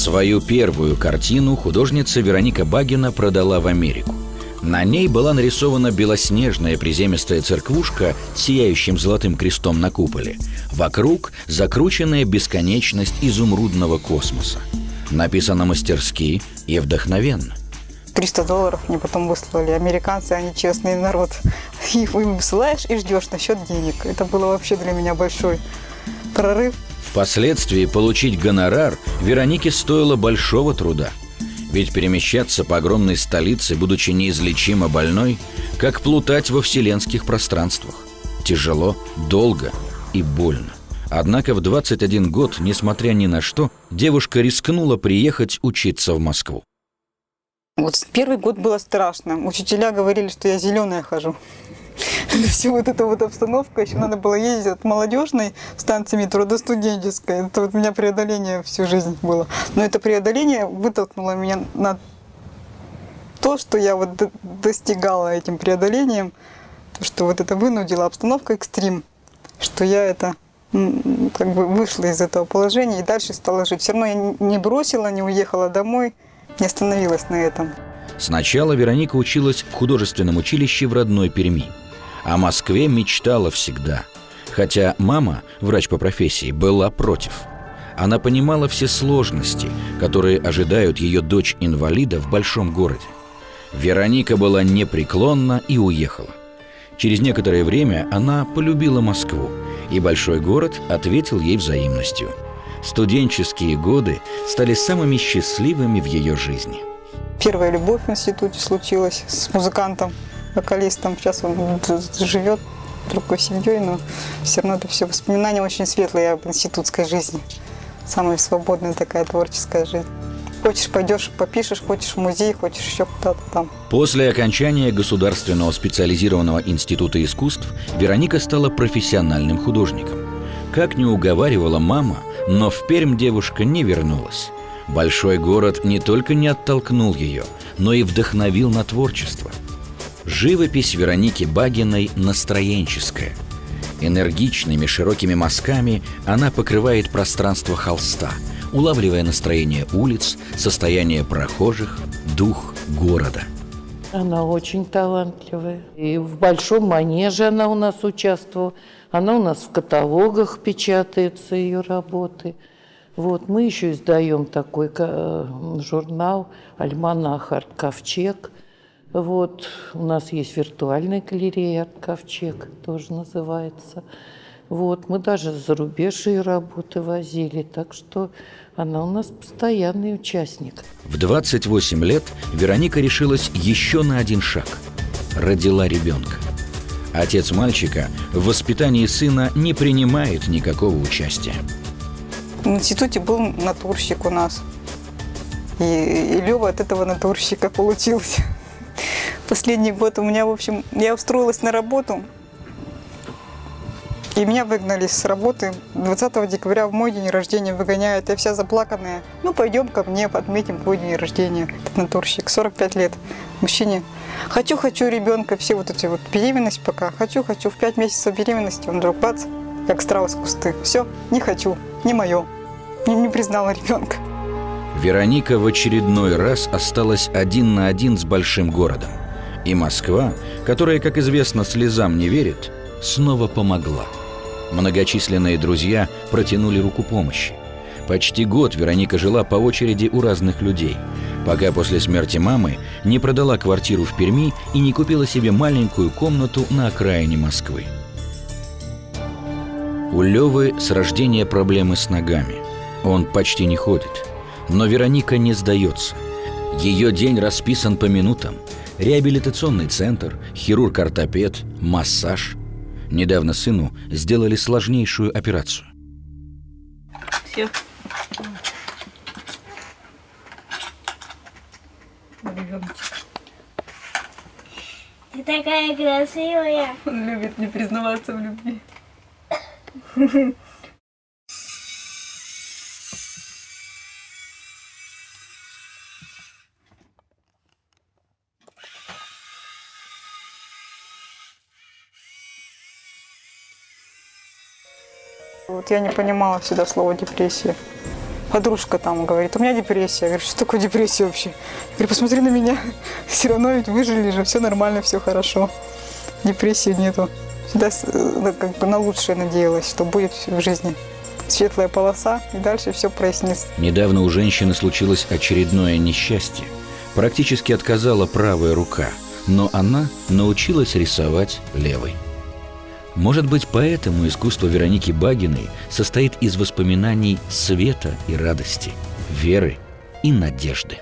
Свою первую картину художница Вероника Багина продала в Америку. На ней была нарисована белоснежная приземистая церквушка с сияющим золотым крестом на куполе. Вокруг закрученная бесконечность изумрудного космоса. Написано мастерски и вдохновенно. $300 мне потом выслали. Американцы, они честный народ. И им высылаешь и ждешь насчет денег. Это было вообще для меня большой прорыв. Впоследствии получить гонорар Веронике стоило большого труда. Ведь перемещаться по огромной столице, будучи неизлечимо больной, как плутать во вселенских пространствах. Тяжело, долго и больно. Однако в 21 год, несмотря ни на что, девушка рискнула приехать учиться в Москву. Вот первый год было страшно. Учителя говорили, что я зеленая хожу. Все вот эта вот обстановка, еще надо было ездить от молодежной станции метро до студенческой. Это вот у меня преодоление всю жизнь было. Но это преодоление вытолкнуло меня на то, что я вот достигала этим преодолением, то, что вот это вынудила обстановка экстрим, что я это как бы вышла из этого положения и дальше стала жить. Все равно я не бросила, не уехала домой, не остановилась на этом. Сначала Вероника училась в художественном училище в родной Перми. О Москве мечтала всегда. Хотя мама, врач по профессии, была против. Она понимала все сложности, которые ожидают ее дочь-инвалида в большом городе. Вероника была непреклонна и уехала. Через некоторое время она полюбила Москву, и большой город ответил ей взаимностью. Студенческие годы стали самыми счастливыми в ее жизни. Первая любовь в институте случилась с музыкантом, вокалистом. Сейчас он живет другой семьей, но все равно это все воспоминания очень светлые об институтской жизни. Самая свободная такая творческая жизнь. Хочешь, пойдешь, попишешь, хочешь в музей, хочешь еще куда-то там. После окончания Государственного специализированного института искусств Вероника стала профессиональным художником. Как ни уговаривала мама, но в Пермь девушка не вернулась. Большой город не только не оттолкнул ее, но и вдохновил на творчество. Живопись Вероники Багиной настроенческая. Энергичными широкими мазками она покрывает пространство холста, улавливая настроение улиц, состояние прохожих, дух города. Она очень талантливая. И в Большом манеже она у нас участвовала. Она у нас в каталогах печатается, ее работы. Вот, мы еще издаем такой журнал «Альманах Арт-Ковчег». Вот, у нас есть виртуальная галерея «Арт-Ковчег», тоже называется. Вот, мы даже за рубеж ее работы возили, так что она у нас постоянный участник. В 28 лет Вероника решилась еще на один шаг. Родила ребенка. Отец мальчика в воспитании сына не принимает никакого участия. В институте был натурщик у нас. И Лёва от этого натурщика получился. Последний год у меня, в общем, я устроилась на работу. И меня выгнали с работы. 20 декабря в мой день рождения выгоняют. Я вся заплаканная. Ну, пойдем ко мне, отметим твой день рождения. Этот натурщик, 45 лет. Мужчине. Хочу ребенка. Все вот эти вот беременность пока. Хочу. В 5 месяцев беременности он вдруг бац, как страус кусты. Все, не хочу, не мое. Не признала ребенка. Вероника в очередной раз осталась один на один с большим городом. И Москва, которая, как известно, слезам не верит, снова помогла. Многочисленные друзья протянули руку помощи. Почти год Вероника жила по очереди у разных людей, пока после смерти мамы не продала квартиру в Перми и не купила себе маленькую комнату на окраине Москвы. У Лёвы с рождения проблемы с ногами. Он почти не ходит. Но Вероника не сдается. Ее день расписан по минутам. Реабилитационный центр, хирург-ортопед, массаж. Недавно сыну сделали сложнейшую операцию. Все. Ты такая красивая. Он любит не признаваться в любви. Вот я не понимала всегда слова депрессия. Подружка там говорит, у меня депрессия. Я говорю, что такое депрессия вообще? Я говорю, посмотри на меня, все равно ведь выжили же, все нормально, все хорошо. Депрессии нету. Всегда как бы на лучшее надеялась, что будет в жизни светлая полоса, и дальше все прояснится. Недавно у женщины случилось очередное несчастье. Практически отказала правая рука, но она научилась рисовать левой. Может быть, поэтому искусство Вероники Багиной состоит из воспоминаний света и радости, веры и надежды.